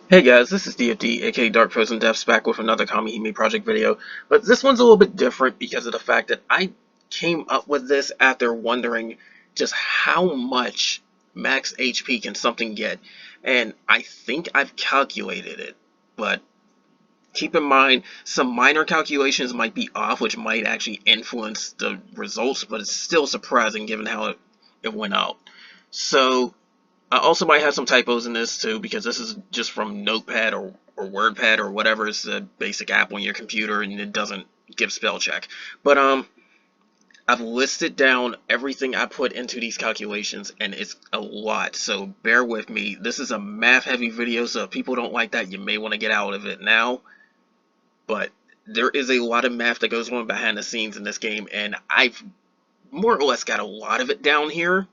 Hey guys, this is DFD, aka Dark Frozen Depths, back with another Kamihime project video. But this one's a little bit different because of the fact that I came up with this after wondering just how much max HP can something get. And I think I've calculated it. But keep in mind, some minor calculations might be off, which might actually influence the results, but it's still surprising given how it went out. So, I also might have some typos in this too, because this is just from Notepad or WordPad or whatever is the basic app on your computer, and it doesn't give spell check. But I've listed down everything I put into these calculations, and it's a lot. So bear with me. This is a math-heavy video, so if people don't like that, you may want to get out of it now. But there is a lot of math that goes on behind the scenes in this game, and I've more or less got a lot of it down here.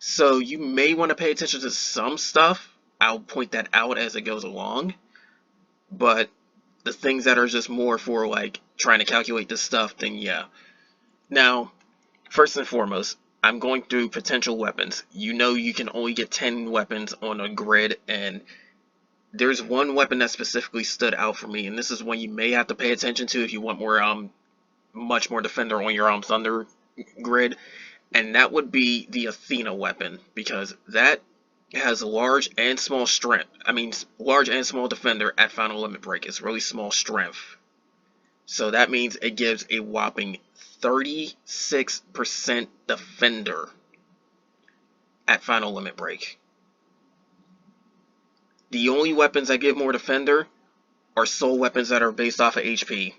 So you may want to pay attention to some stuff. I'll point that out as it goes along. But the things that are just more for like trying to calculate this stuff, then yeah. Now, first and foremost, I'm going through potential weapons. You know you can only get 10 weapons on a grid, and there's one weapon that specifically stood out for me, and this is one you may have to pay attention to if you want more much more defender on your thunder grid. And that would be the Athena weapon, because that has large and small strength. I mean, large and small defender at final limit break. It's really small strength. So that means it gives a whopping 36% defender at final limit break. The only weapons that give more defender are soul weapons that are based off of HP.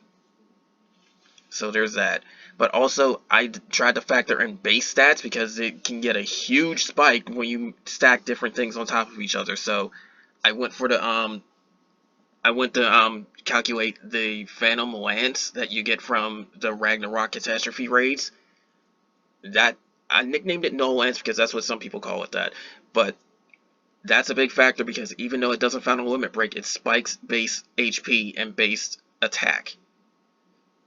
So there's that. But also, I tried to factor in base stats because it can get a huge spike when you stack different things on top of each other. So I went for the calculate the Phantom Lance that you get from the Ragnarok Catastrophe raids. That I nicknamed it No Lance because that's what some people call it that. But that's a big factor because even though it doesn't final limit break, it spikes base HP and base attack.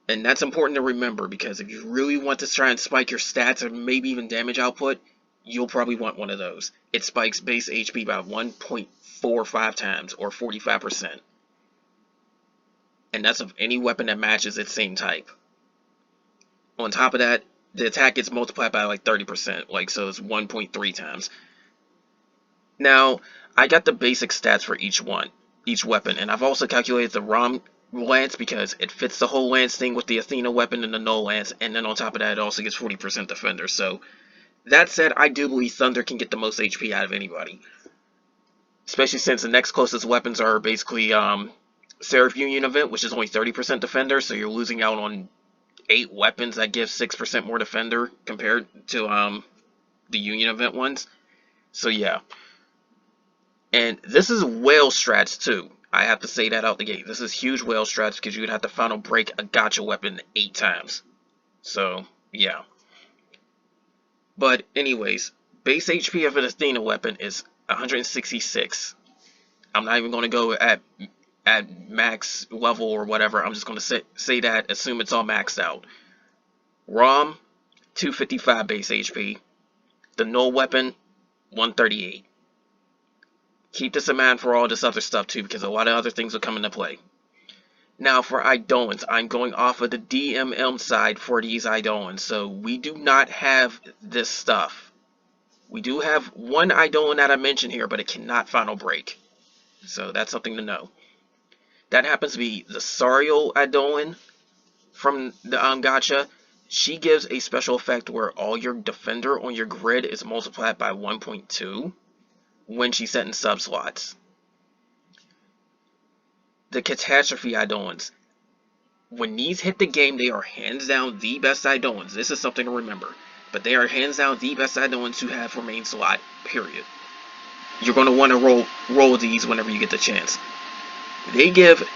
And that's important to remember because if you really want to try and spike your stats or maybe even damage output, you'll probably want one of those. It spikes base HP by 1.45 times or 45%. And that's of any weapon that matches its same type. On top of that, the attack gets multiplied by like 30%, like so it's 1.3 times. Now, I got the basic stats for each weapon, and I've also calculated the ROM lance because it fits the whole lance thing with the Athena weapon and the no lance, and then on top of that it also gets 40% defender. So that said, I do believe Thunder can get the most HP out of anybody, especially since the next closest weapons are basically Seraph Union event, which is only 30% defender, so you're losing out on 8 weapons that give 6% more defender compared to the Union event ones. So yeah, and this is whale strats too. I have to say that out the gate. This is huge whale strats because you would have to final break a gotcha weapon 8 times. So, yeah. But anyways, base HP of an Athena weapon is 166. I'm not even going to go at max level or whatever. I'm just going to say that, assume it's all maxed out. ROM, 255 base HP. The null weapon, 138. Keep this in mind for all this other stuff too, because a lot of other things will come into play. Now for Eidolons, I'm going off of the DMM side for these Eidolons, so we do not have this stuff. We do have one Eidolon that I mentioned here, but it cannot final break. So that's something to know. That happens to be the Sariel Eidolon from the Gacha. She gives a special effect where all your defender on your grid is multiplied by 1.2. when she's set in sub-slots. The Catastrophe Eidolons. When these hit the game, they are hands down the best Eidolons. This is something to remember. But they are hands down the best Eidolons to have for main slot, period. You're going to want to roll these whenever you get the chance. They give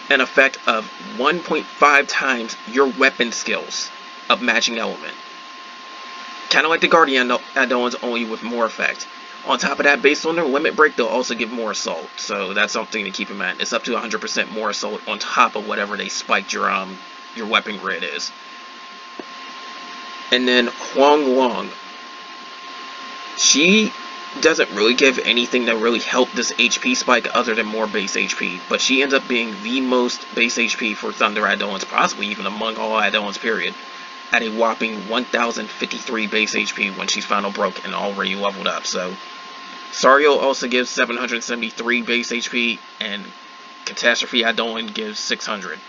an effect of 1.5 times your weapon skills of matching element. Kind of like the Guardian Eidolons, only with more effect. On top of that, based on their limit break, they'll also give more assault. So that's something to keep in mind. It's up to 100% more assault on top of whatever they spiked your weapon grid is. And then Huang Long. She doesn't really give anything that really helped this HP spike other than more base HP, but she ends up being the most base HP for Thunder Eidolons, possibly even among all Eidolons, period, at a whopping 1053 base HP when she's final broke and already leveled up. So Sario also gives 773 base HP, and Catastrophe Eidolon gives 600.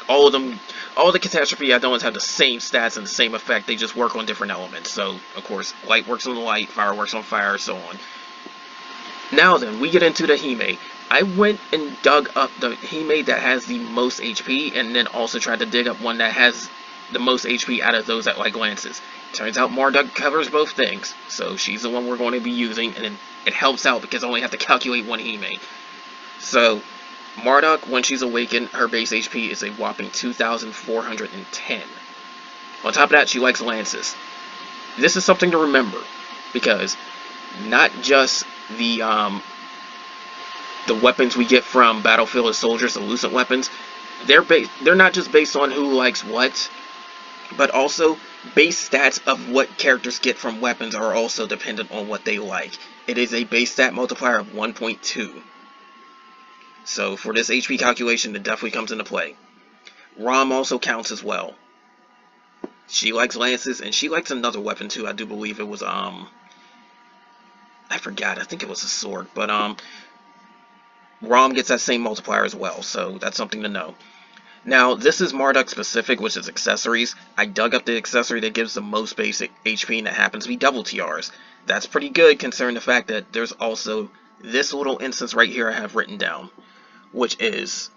All of them, all the Catastrophe Eidolons have the same stats and the same effect, they just work on different elements. So, of course, light works on light, fire works on fire, so on. Now then, we get into the Hime. I went and dug up the Hime that has the most HP, and then also tried to dig up one that has the most HP out of those that like lances. Turns out Marduk covers both things, so she's the one we're going to be using, and then it helps out because I only have to calculate one Hime. So, Marduk, when she's awakened, her base HP is a whopping 2,410. On top of that, she likes lances. This is something to remember, because not just the weapons we get from Battlefield of Soldiers, the Lucent weapons, they're not just based on who likes what, but also base stats of what characters get from weapons are also dependent on what they like. It is a base stat multiplier of 1.2. So for this HP calculation, it definitely comes into play. Rom also counts as well. She likes lances, and she likes another weapon too. I do believe it was I forgot. I think it was a sword, but Rom gets that same multiplier as well. So that's something to know. Now this is Marduk specific, which is accessories. I dug up the accessory that gives the most basic HP, and that happens to be double TRs. That's pretty good considering the fact that there's also this little instance right here I have written down, which is,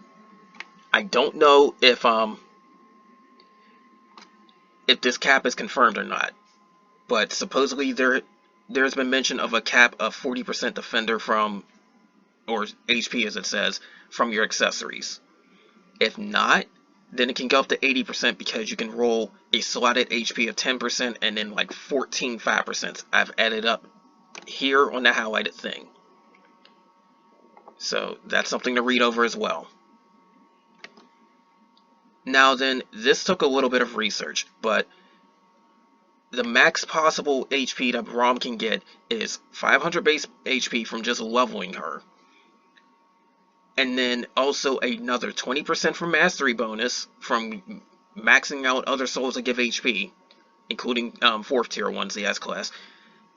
I don't know if this cap is confirmed or not, but supposedly there's been mention of a cap of 40% defender from, or HP as it says, from your accessories. If not, then it can go up to 80% because you can roll a slotted HP of 10% and then like 14 5%. I've added up here on the highlighted thing. So that's something to read over as well. Now then, this took a little bit of research, but the max possible HP that Rom can get is 500 base HP from just leveling her. And then also another 20% for mastery bonus from maxing out other souls that give HP, including 4th tier ones, the S class.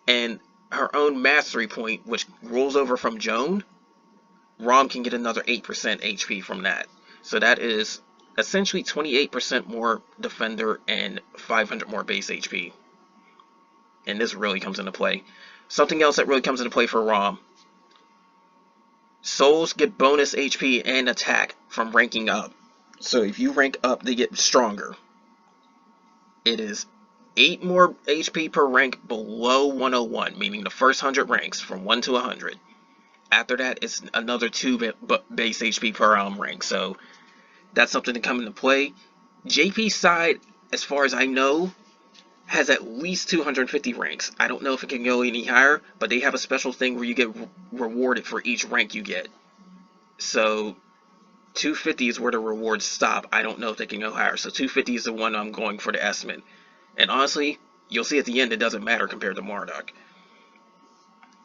And her own mastery point, which rolls over from Joan, Rom can get another 8% HP from that. So that is essentially 28% more defender and 500 more base HP. And this really comes into play. Something else that really comes into play for Rom. Souls get bonus HP and attack from ranking up. So if you rank up, they get stronger. It is 8 more HP per rank below 101, meaning the first 100 ranks from 1 to 100. After that, it's another 2 base HP per rank. So that's something to come into play. JP's side, as far as I know, has at least 250 ranks. I don't know if it can go any higher, but they have a special thing where you get rewarded for each rank you get. So 250 is where the rewards stop. I don't know if they can go higher. So 250 is the one I'm going for the estimate. And honestly, you'll see at the end it doesn't matter compared to Marduk.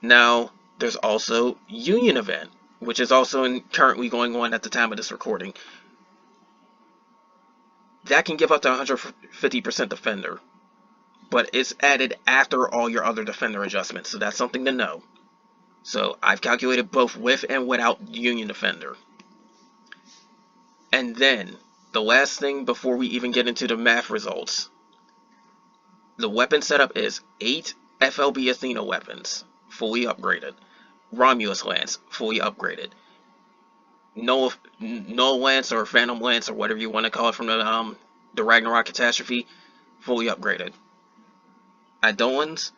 Now, there's also Union Event, which is also currently going on at the time of this recording. That can give up to 150% defender, but it's added after all your other defender adjustments, so that's something to know. So I've calculated both with and without Union Defender. And then, the last thing before we even get into the math results, the weapon setup is 8 FLB Athena weapons, fully upgraded. Romulus Lance, fully upgraded. Null Lance or Phantom Lance or whatever you want to call it from the Ragnarok Catastrophe, fully upgraded. Eidolons,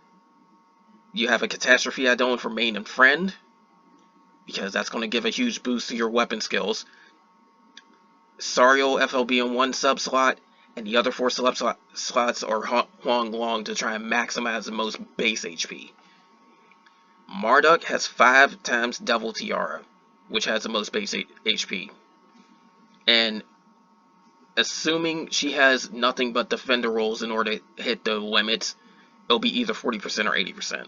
you have a Catastrophe Eidolon for main and friend, because that's going to give a huge boost to your weapon skills. Sario FLB in one sub slot, and the other 4 sub slots are Huang Long to try and maximize the most base HP. Marduk has 5 times Devil Tiara, which has the most base HP. And assuming she has nothing but defender rolls in order to hit the limits, it'll be either 40% or 80%.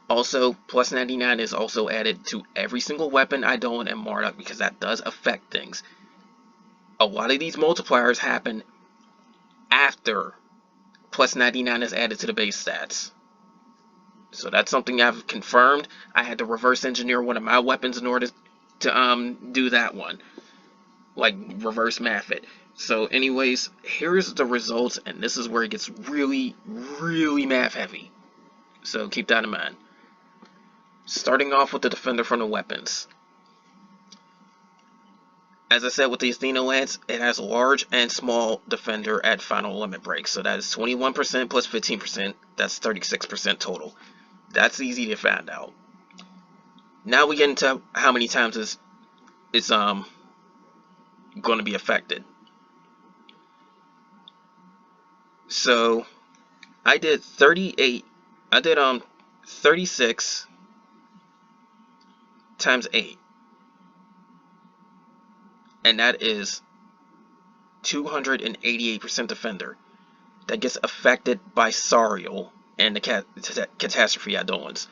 Also, plus 99 is also added to every single weapon, Idolin, and Marduk, because that does affect things. A lot of these multipliers happen after plus 99 is added to the base stats. So that's something I've confirmed. I had to reverse engineer one of my weapons in order to do that one. Like, reverse math it. So anyways, here's the results, and this is where it gets really, really math heavy. So keep that in mind. Starting off with the defender from the weapons. As I said with the Athena Lance, it has large and small defender at final limit break. So that is 21% plus 15%. That's 36% total. That's easy to find out. Now we get into how many times it's going to be affected. So I did 36 times 8. And that is 288% defender. That gets affected by Sariel and the Catastrophe Idolins.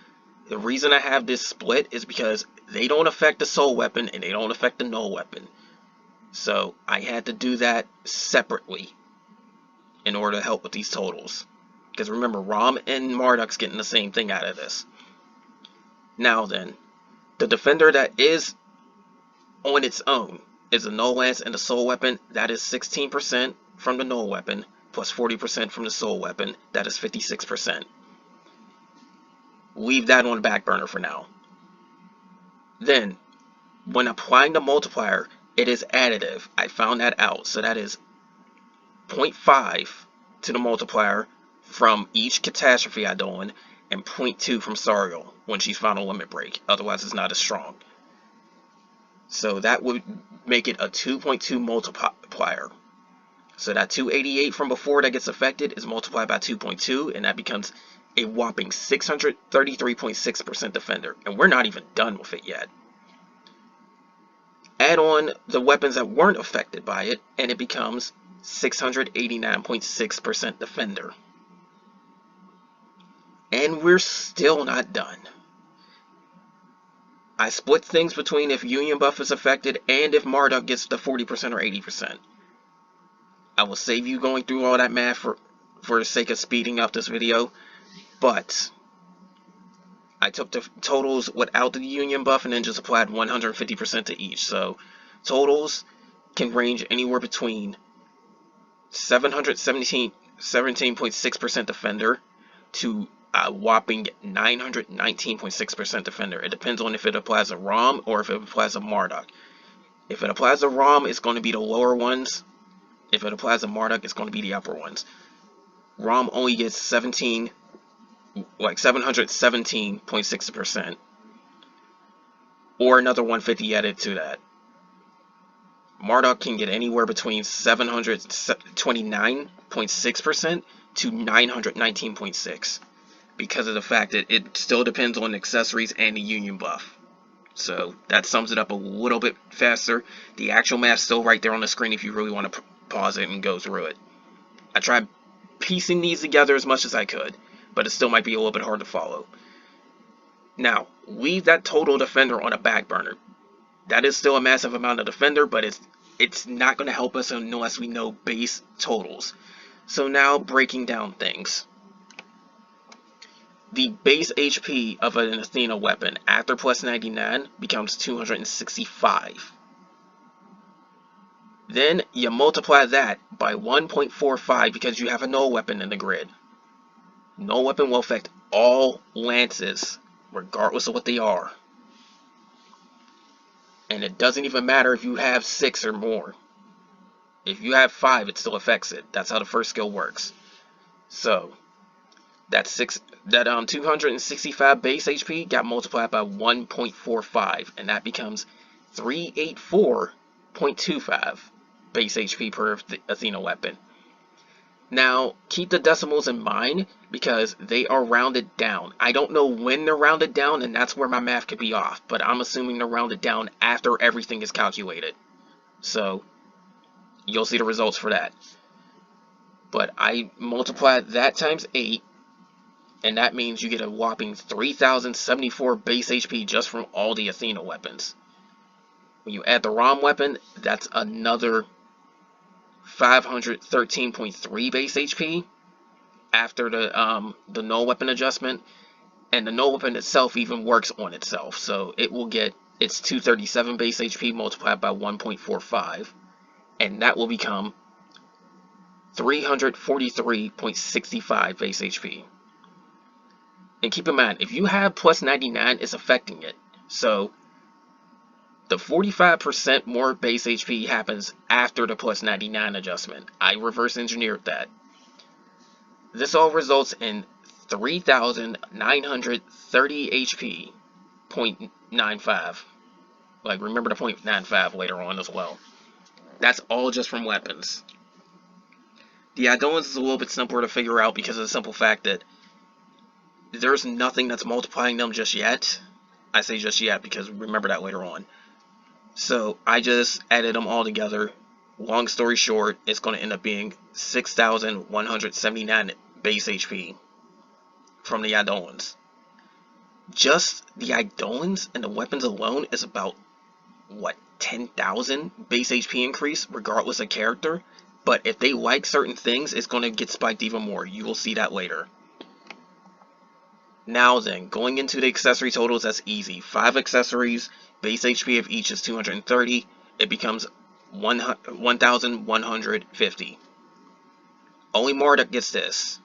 The reason I have this split is because they don't affect the Soul Weapon and they don't affect the Null Weapon. So I had to do that separately in order to help with these totals. Because remember, Rom and Marduk's getting the same thing out of this. Now then, the defender that is on its own is the Null Lance and the Soul Weapon. That is 16% from the Null Weapon plus 40% from the Soul Weapon. That is 56%. Leave that on the back burner for now. Then, when applying the multiplier, it is additive. I found that out. So that is 0.5 to the multiplier from each Catastrophe Idolin and 0.2 from Sariel when she's final limit break. Otherwise, it's not as strong. So that would make it a 2.2 multiplier. So that 288 from before that gets affected is multiplied by 2.2, and that becomes a whopping 633.6% defender. And we're not even done with it yet. Add on the weapons that weren't affected by it, and it becomes 689.6% defender. And we're still not done. I split things between if Union Buff is affected and if Marduk gets the 40% or 80%. I will save you going through all that math for the sake of speeding up this video, but I took the totals without the Union Buff and then just applied 150% to each. So totals can range anywhere between 17.6% defender to a whopping 919.6% defender. It depends on if it applies a ROM or if it applies a Marduk. If it applies a ROM, it's going to be the lower ones. If it applies a Marduk, it's going to be the upper ones. ROM only gets 717.6%, or another 150 added to that. Marduk can get anywhere between 729.6% to 919.6%. Because of the fact that it still depends on the accessories and the Union Buff. So that sums it up a little bit faster. The actual math's still right there on the screen if you really want to pause it and go through it. I tried piecing these together as much as I could, but it still might be a little bit hard to follow. Now, leave that total defender on a back burner. That is still a massive amount of defender, but it's not going to help us unless we know base totals. So now, breaking down things. The base HP of an Athena weapon after plus 99 becomes 265. Then you multiply that by 1.45 because you have a null weapon in the grid. Null weapon will affect all lances, regardless of what they are. And it doesn't even matter if you have 6 or more. If you have 5, it still affects it. That's how the first skill works. So that 265 base HP got multiplied by 1.45, and that becomes 384.25 base HP per Athena weapon. Now, keep the decimals in mind because they are rounded down. I don't know when they're rounded down, and that's where my math could be off, but I'm assuming they're rounded down after everything is calculated. So you'll see the results for that. But I multiplied that times 8, and that means you get a whopping 3,074 base HP just from all the Athena weapons. When you add the ROM weapon, that's another 513.3 base HP after the null weapon adjustment, and the null weapon itself even works on itself, so it will get its 237 base HP multiplied by 1.45, and that will become 343.65 base HP. And keep in mind, if you have plus 99, it's affecting it. So the 45% more base HP happens after the plus 99 adjustment. I reverse engineered that. This all results in 3,930 HP, 0.95. Like, remember the 0.95 later on as well. That's all just from weapons. The add-ons is a little bit simpler to figure out because of the simple fact that there's nothing that's multiplying them just yet. I say just yet because remember that later on. So I just added them all together. Long story short, it's going to end up being 6,179 base HP from the add-ons. Just the add-ons and the weapons alone is about, what, 10,000 base HP increase regardless of character. But if they like certain things, it's going to get spiked even more. You will see that later. Now then, going into the accessory totals, that's easy. 5 accessories, base HP of each is 230. It becomes 1,150. Only Marduk gets this.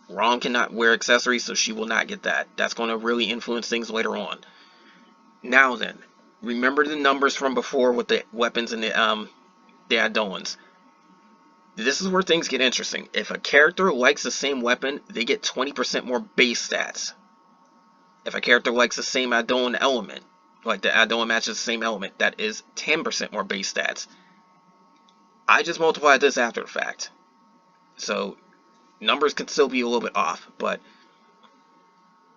Rom cannot wear accessories, so she will not get that. That's going to really influence things later on. Now then, remember the numbers from before with the weapons and the add-ons. This is where things get interesting. If a character likes the same weapon, they get 20% more base stats. If a character likes the same add-on element, like the add-on matches the same element, that is 10% more base stats. I just multiplied this after the fact. So, numbers could still be a little bit off, but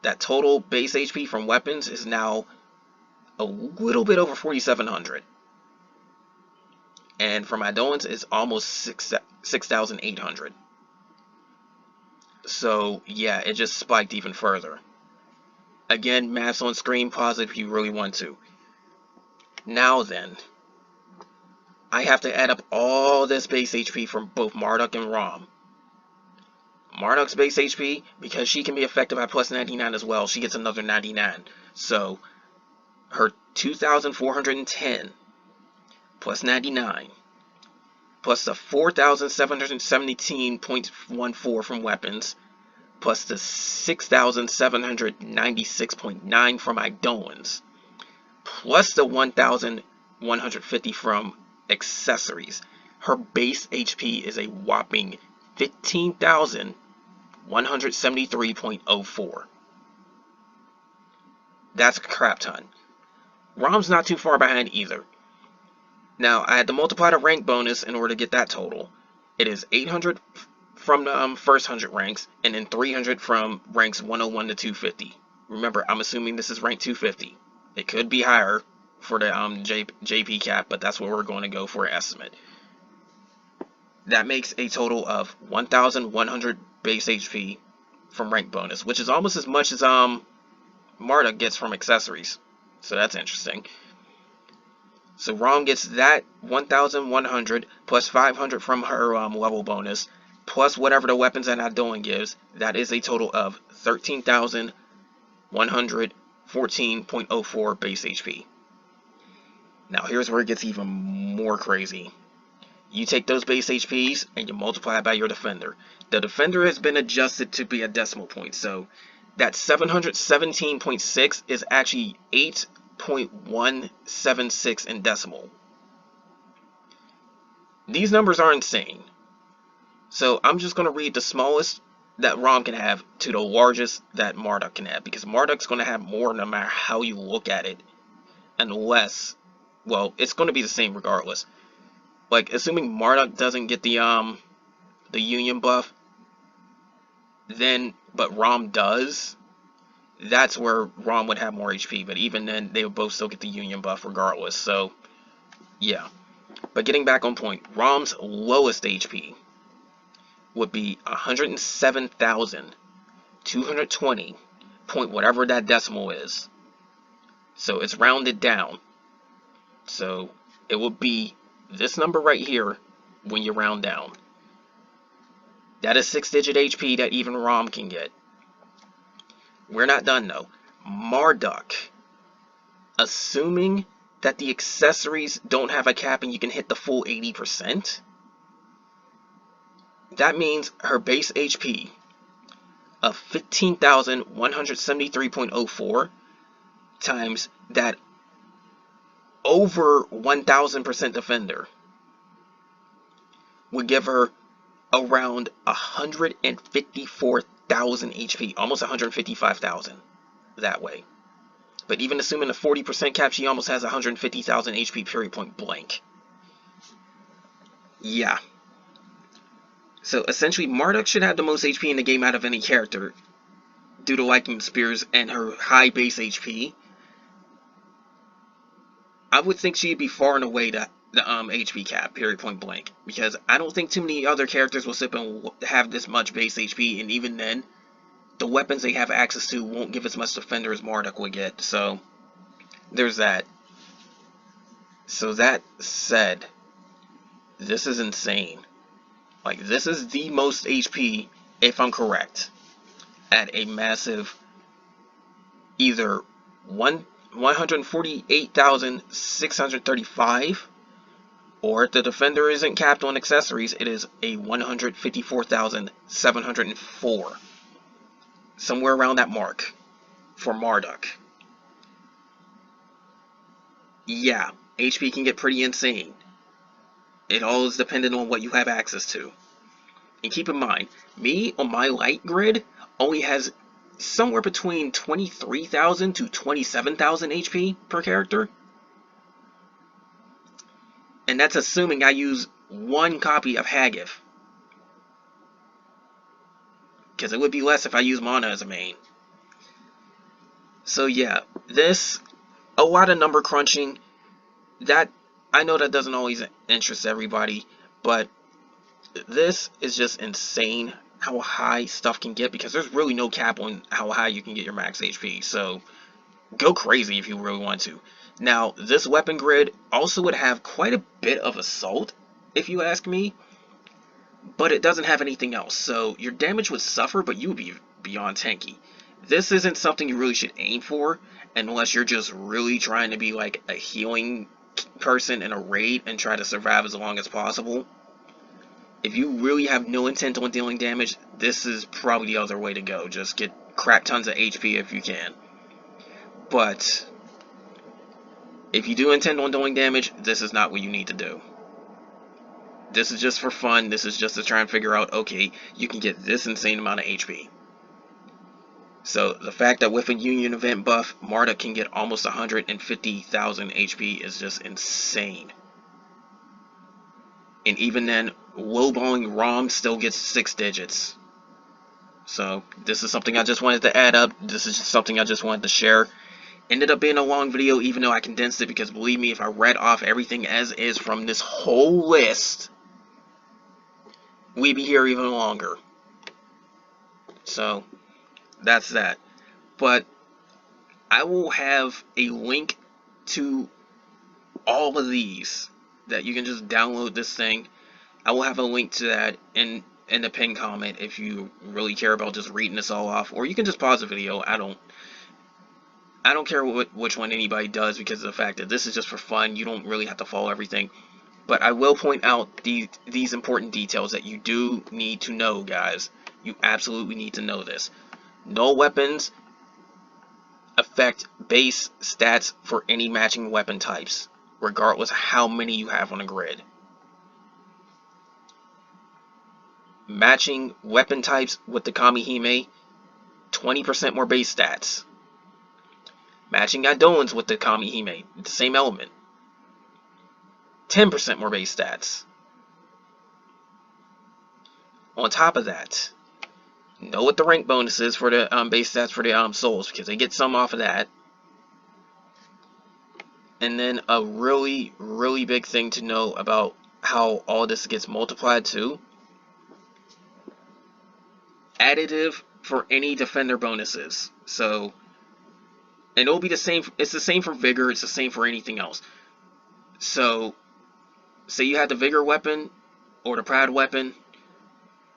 that total base HP from weapons is now a little bit over 4,700. And from add-ons, it's almost 6,800. So, yeah, it just spiked even further. Again, maths on screen, pause it if you really want to. Now then, I have to add up all this base HP from both Marduk and Rom. Marduk's base HP, because she can be affected by plus 99 as well, she gets another 99. So, her 2,410 plus 99, plus the 4,717.14 from weapons, plus the 6,796.9 from add-ons, plus the 1,150 from accessories. Her base HP is a whopping 15,173.04. That's a crap ton. Rom's not too far behind either. Now, I had to multiply the rank bonus in order to get that total. It is 800 from the first 100 ranks, and then 300 from ranks 101 to 250. Remember, I'm assuming this is rank 250. It could be higher for the JP cap, but that's what we're going to go for an estimate. That makes a total of 1,100 base HP from rank bonus, which is almost as much as Marduk gets from accessories. So that's interesting. So Rom gets that 1,100 plus 500 from her level bonus, plus whatever the weapons and add-on gives. That is a total of 13,114.04 base HP. Now here's where it gets even more crazy. You take those base HPs and you multiply it by your defender. The defender has been adjusted to be a decimal point, so that 717.6 is actually 8.176 in decimal. These numbers are insane. So I'm just going to read the smallest that Rom can have to the largest that Marduk can have, because Marduk's going to have more no matter how you look at it, unless, well, it's going to be the same regardless. Like, assuming Marduk doesn't get the union buff, then, but Rom does, that's where Rom would have more HP, but even then, they would both still get the union buff regardless, so, yeah. But getting back on point, Rom's lowest HP would be 107,000 220 point whatever that decimal is. So it's rounded down. So it will be this number right here when you round down. That is 6-digit HP that even Rom can get. We're not done though. Marduk, assuming that the accessories don't have a cap and you can hit the full 80%, that means her base HP of 15,173.04 times that over 1,000% defender would give her around 154,000 HP, almost 155,000 that way. But even assuming a 40% cap, she almost has 150,000 HP period point blank. Yeah. So essentially, Marduk should have the most HP in the game out of any character due to Lightning Spears and her high base HP. I would think she'd be far and away the HP cap, period point blank, because I don't think too many other characters will sit and have this much base HP, and even then, the weapons they have access to won't give as much defender as Marduk would get. So there's that. So that said, this is insane. Like, this is the most HP, if I'm correct, at a massive either 148,635, or if the defender isn't capped on accessories, it is a 154,704. Somewhere around that mark for Marduk. Yeah, HP can get pretty insane. It all is dependent on what you have access to. And keep in mind, me on my light grid only has somewhere between 23,000 to 27,000 HP per character. And that's assuming I use one copy of Hagif. Because it would be less if I use Mana as a main. So yeah, this, a lot of number crunching. That, I know that doesn't always interest everybody, but this is just insane how high stuff can get, because there's really no cap on how high you can get your max HP. So go crazy if you really want to. Now, this weapon grid also would have quite a bit of assault, if you ask me, but it doesn't have anything else. So your damage would suffer, but you would be beyond tanky. This isn't something you really should aim for unless you're just really trying to be like a healing person in a raid and try to survive as long as possible. If you really have no intent on dealing damage, this is probably the other way to go. Just get crap tons of HP if you can. But if you do intend on doing damage, this is not what you need to do. This is just for fun. This is just to try and figure out, okay, you can get this insane amount of HP. So the fact that with a Union event buff, Marduk can get almost 150,000 HP is just insane. And even then, lowballing Rom still gets 6 digits. So this is something I just wanted to add up. This is just something I just wanted to share. Ended up being a long video, even though I condensed it, because believe me, if I read off everything as is from this whole list, we'd be here even longer. So that's that. But I will have a link to all of these that you can just download this thing. I will have a link to that in the pinned comment if you really care about just reading this all off, or you can just pause the video. I don't care which one anybody does, because of the fact that this is just for fun. You don't really have to follow everything. But I will point out these important details that you do need to know, guys. You absolutely need to know this. No weapons affect base stats for any matching weapon types, regardless of how many you have on a grid. Matching weapon types with the Kamihime, 20% more base stats. Matching Eidolons with the Kamihime, the same element, 10% more base stats. On top of that, know what the rank bonus is for the base stats for the souls, because they get some off of that. And then a really, really big thing to know about how all this gets multiplied too. Additive for any defender bonuses. So, and it'll be the same. It's the same for vigor. It's the same for anything else. So, say you had the vigor weapon or the pride weapon.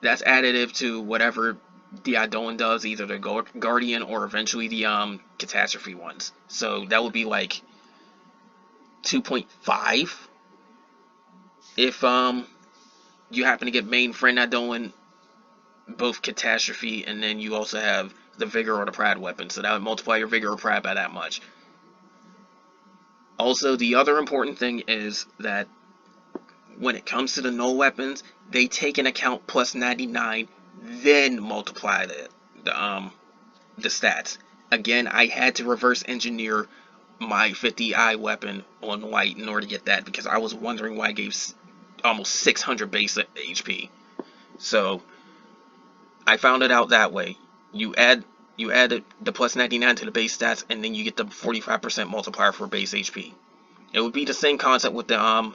That's additive to whatever the Eidolon does, either the Guardian or eventually the Catastrophe ones. So that would be like 2.5 if you happen to get main friend Eidolon, both Catastrophe, and then you also have the vigor or the pride weapon. So that would multiply your vigor or pride by that much. Also, the other important thing is that when it comes to the null weapons, they take into account plus 99, then multiply the stats. Again, I had to reverse engineer my 50i weapon on white in order to get that, because I was wondering why I gave almost 600 base HP. So I found it out that way. You add the plus 99 to the base stats, and then you get the 45% multiplier for base HP. It would be the same concept with the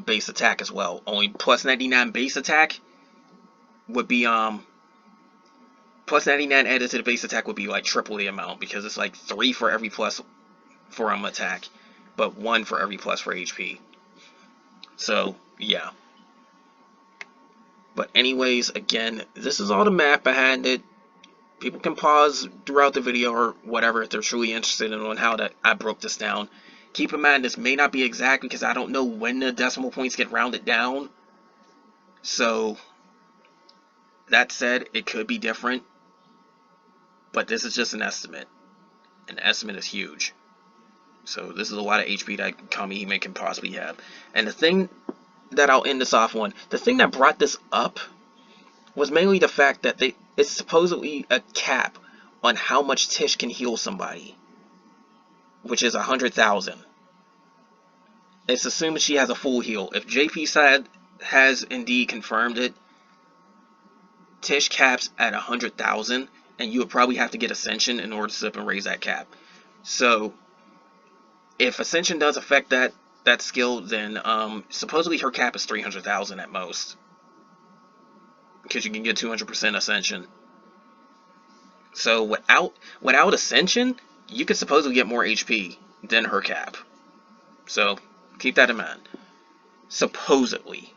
base attack as well. Only plus 99 base attack would be plus 99 added to the base attack would be like triple the amount, because it's like 3 for every plus for attack, but 1 for every plus for HP. So yeah. But anyways, again, this is all the math behind it. People can pause throughout the video or whatever if they're truly interested in on how I broke this down. Keep in mind, this may not be exact because I don't know when the decimal points get rounded down. So, that said, it could be different. But this is just an estimate. An estimate is huge. So, this is a lot of HP that Kamihime can possibly have. And the thing that I'll end this off on, the thing that brought this up was mainly the fact that it's supposedly a cap on how much Tish can heal somebody, which is 100,000. It's assumed she has a full heal. If JP side has indeed confirmed it, Tish caps at 100,000, and you would probably have to get Ascension in order to sit up and raise that cap. So, if Ascension does affect that skill, then supposedly her cap is 300,000 at most, because you can get 200% Ascension. So without Ascension, you could supposedly get more HP than her cap. So keep that in mind. Supposedly.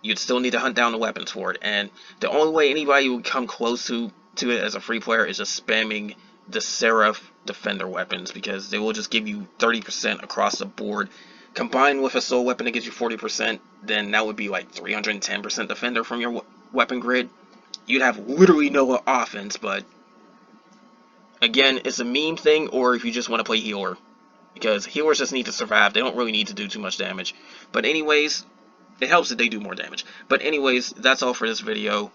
You'd still need to hunt down the weapons for it, and the only way anybody would come close to it as a free player is just spamming the Seraph Defender weapons, because they will just give you 30% across the board. Combined with a soul weapon that gives you 40%, then that would be like 310% defender from your weapon grid. You'd have literally no offense, but again, it's a meme thing, or if you just want to play healer, because healers just need to survive. They don't really need to do too much damage. But anyways, it helps that they do more damage. But anyways, that's all for this video.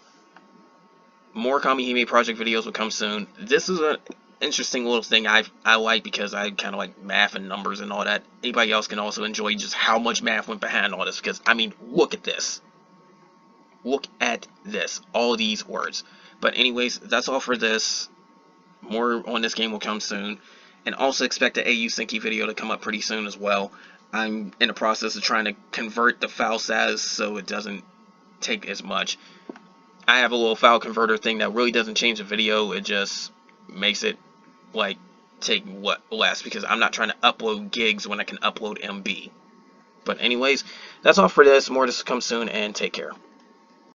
More Kamihime project videos will come soon. This is an interesting little thing I like, because I kind of like math and numbers and all that. Anybody else can also enjoy just how much math went behind all this, because I mean, look at this. Look at this. All these words. But anyways, that's all for this. More on this game will come soon. And also expect the AU Syncy video to come up pretty soon as well. I'm in the process of trying to convert the file size so it doesn't take as much. I have a little file converter thing that really doesn't change the video. It just makes it like take less, because I'm not trying to upload gigs when I can upload MB. But anyways, that's all for this. More to come soon, and take care.